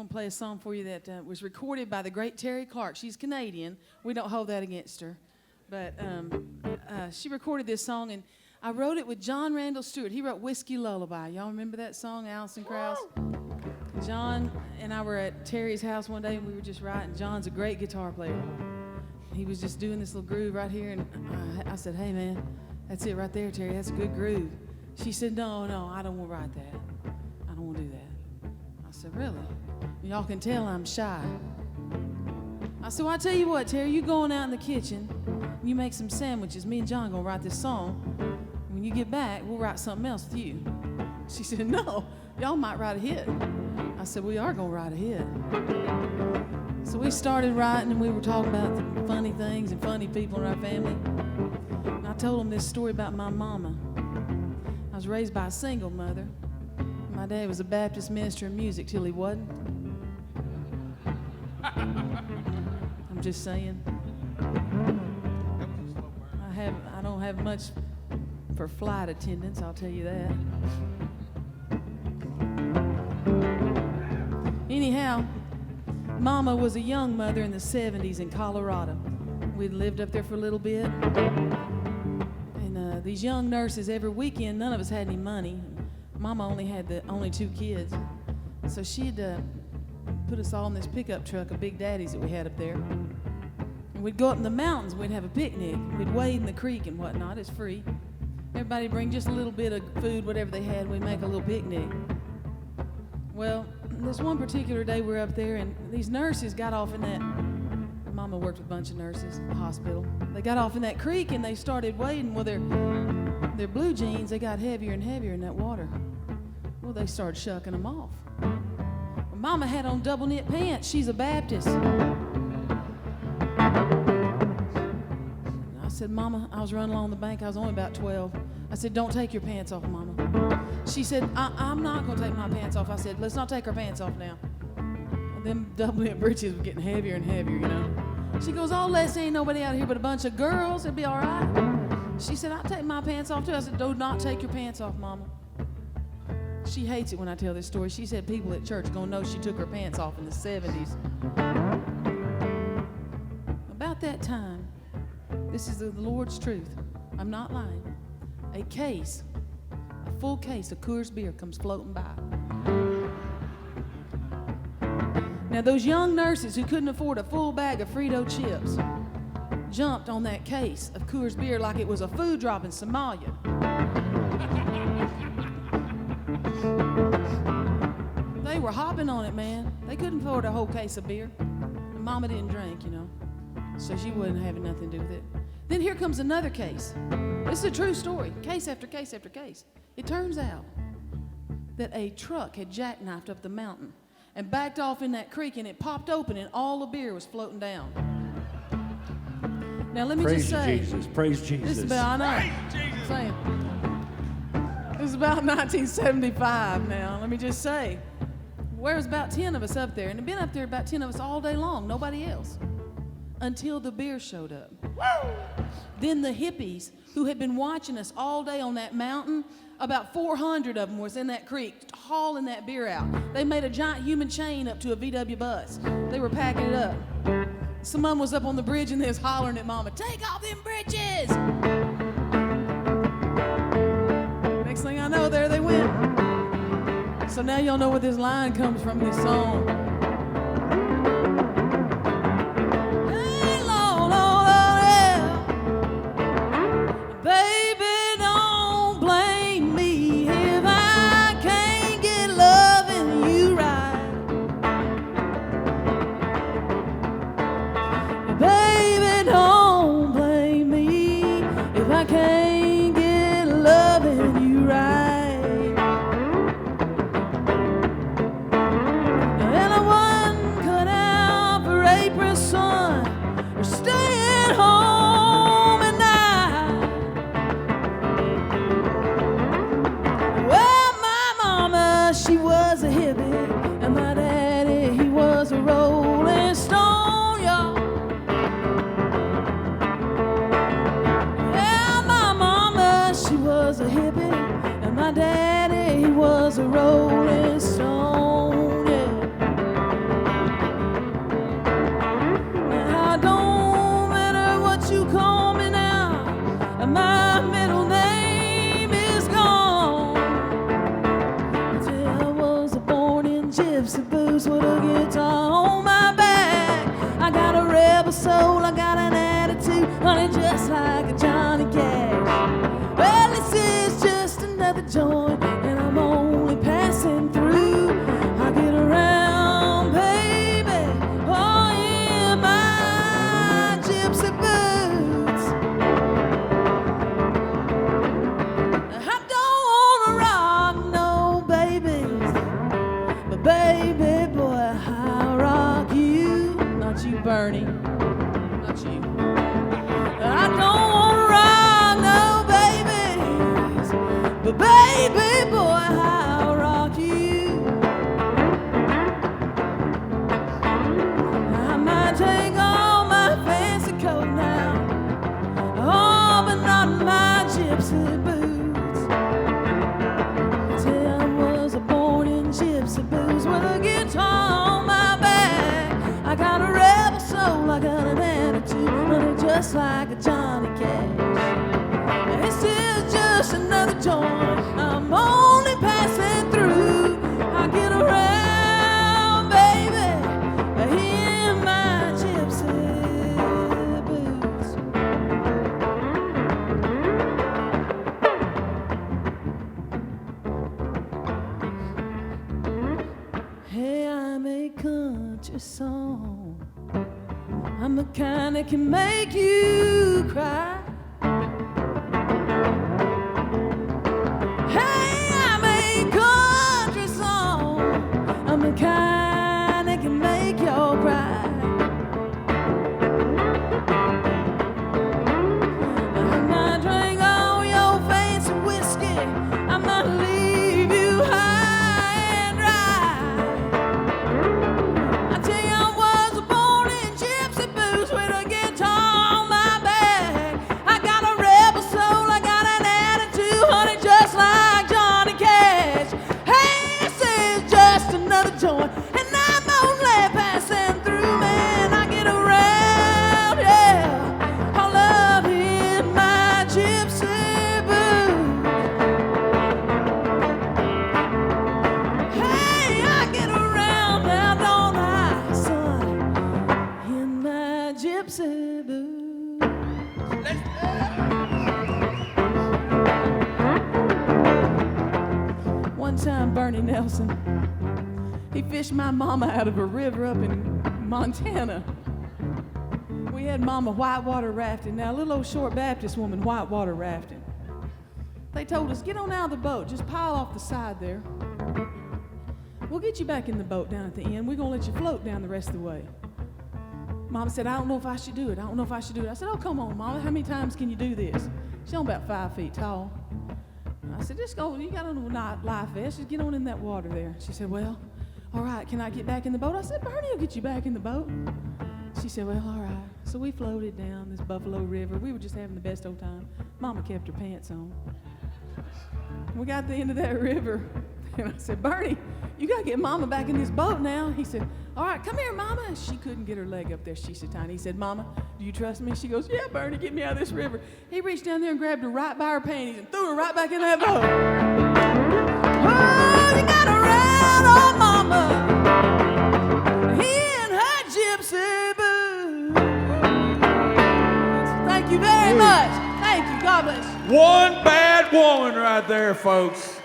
going to play a song for you that was recorded by the great Terry Clark. She's Canadian. We don't hold that against her. But she recorded this song, and I wrote it with John Randall Stewart. He wrote Whiskey Lullaby. Y'all remember that song, Alison Krauss? John and I were at Terry's house one day, and we were just writing. John's a great guitar player. He was just doing this little groove right here, and I said, hey, man, that's it right there, Terry. That's a good groove. She said, no, I don't want to write that. I don't want to do that. I said, really? Y'all can tell I'm shy. I said, well, I tell you what, Terry, you going out in the kitchen, you make some sandwiches. Me and John going to write this song. When you get back, we'll write something else with you. She said, no, y'all might write a hit. I said, we are going to write a hit. So we started writing, and we were talking about the funny things and funny people in our family. And I told them this story about my mama. I was raised by a single mother. My dad was a Baptist minister in music till he wasn't. I'm just saying. I don't have much for flight attendants, I'll tell you that. Anyhow, Mama was a young mother in the 70s in Colorado. We'd lived up there for a little bit. And these young nurses, every weekend, none of us had any money. Mama only had the only 2 kids. So she'd put us all in this pickup truck of Big Daddy's that we had up there. And we'd go up in the mountains, we'd have a picnic. We'd wade in the creek and whatnot, it's free. Everybody'd bring just a little bit of food, whatever they had, we'd make a little picnic. Well, this one particular day we were up there, and these nurses got off in that, Mama worked with a bunch of nurses at the hospital. They got off in that creek and they started wading. Well, their blue jeans, they got heavier and heavier in that water. Well, they started shucking them off. Well, Mama had on double knit pants. She's a Baptist. I said, Mama, I was running along the bank. I was only about 12. I said, don't take your pants off, Mama. She said, I'm not going to take my pants off. I said, let's not take our pants off now. And them double knit breeches were getting heavier and heavier, you know. She goes, oh, Leslie, ain't nobody out here but a bunch of girls. It'll be all right. She said, I'll take my pants off too. I said, do not take your pants off, Mama. She hates it when I tell this story. She said people at church are going to know she took her pants off in the 70s. About that time, this is the Lord's truth. I'm not lying. A full case of Coors beer comes floating by. Now, those young nurses who couldn't afford a full bag of Frito chips jumped on that case of Coors beer like it was a food drop in Somalia. They were hopping on it, man. They couldn't afford a whole case of beer. And Mama didn't drink, you know, so she wasn't having nothing to do with it. Then here comes another case. This is a true story, case after case after case. It turns out that a truck had jackknifed up the mountain and backed off in that creek, and it popped open, and all the beer was floating down. Now, let me just say, praise Jesus. This is about, I know, saying, this is about 1975 now. Let me just say, there was about 10 of us up there, and there'd been up there about 10 of us all day long, nobody else, until the beer showed up. Woo! Then the hippies who had been watching us all day on that mountain, about 400 of them was in that creek hauling that beer out. They made a giant human chain up to a VW bus. They were packing it up. Some of them was up on the bridge and they was hollering at Mama, take off them bridges! Next thing I know, there they went. So now y'all know where this line comes from, this song. She was a hippie, and my daddy, he was a rolling stone, y'all. Yeah, my mama, she was a hippie, and my daddy, he was a rolling stone, yeah. and my middle name is gone. Till I was born in gypsy boots with a guitar on my back. I got a rebel soul, I got an attitude, honey, just like a Johnny Cash. Well, this is just another joint, and I'm only passing through. I get around, baby, oh, in my gypsy boots. I don't wanna rock no babies, but baby boy, I'll rock you. Not you, Bernie, not you. I don't wanna rock no babies, but baby boy, I'll rock you. I might take off my fancy coat now, oh, but not my gypsy boots. Till I was born in gypsy boots with a guitar on my back. I got a rebel soul, I got an attitude, honey, just like a Johnny Cash. This is just another joint, I'm only passing through. I get around, baby, in my gypsy boots. Hey, I'm a country song, I'm the kind that can make you cry. Hey, I'm a country song, I'm the kind that can make you cry. I might drink all your fancy whiskey, I might leave you high and dry. I tell you, I was born in gypsy boots with a guitar on my back. I got a rebel soul, I got an attitude, honey, just like Johnny Cash. Hey, this is just another joint, and I'm only passing through, man. I get around, yeah, all up in my gypsy boots. Hey, I get around now, don't I, son, in my gypsy boots. One time, Bernie Nelson, he fished my mama out of a river up in Montana. We had mama whitewater rafting. Now, a little old short Baptist woman whitewater rafting. They told us, get on out of the boat, just pile off the side there. We'll get you back in the boat down at the end. We're gonna let you float down the rest of the way. Mama said, I don't know if I should do it. I don't know if I should do it. I said, oh, come on, Mama, how many times can you do this? She's only about 5 feet tall. I said, just go, you got on a life vest, just get on in that water there. She said, well, all right, can I get back in the boat? I said, Bernie will get you back in the boat. She said, well, all right. So we floated down this Buffalo River. We were just having the best old time. Mama kept her pants on. We got to the end of that river, and I said, Bernie, you got to get Mama back in this boat now. He said, all right, come here, Mama. And she couldn't get her leg up there. She's so tiny. He said, Mama, do you trust me? She goes, yeah, Bernie, get me out of this river. He reached down there and grabbed her right by her panties and threw her right back in that boat. Oh, you got to ride on Mama in her gypsy boots. Thank you very much. Thank you. God bless you. One bad woman right there, folks.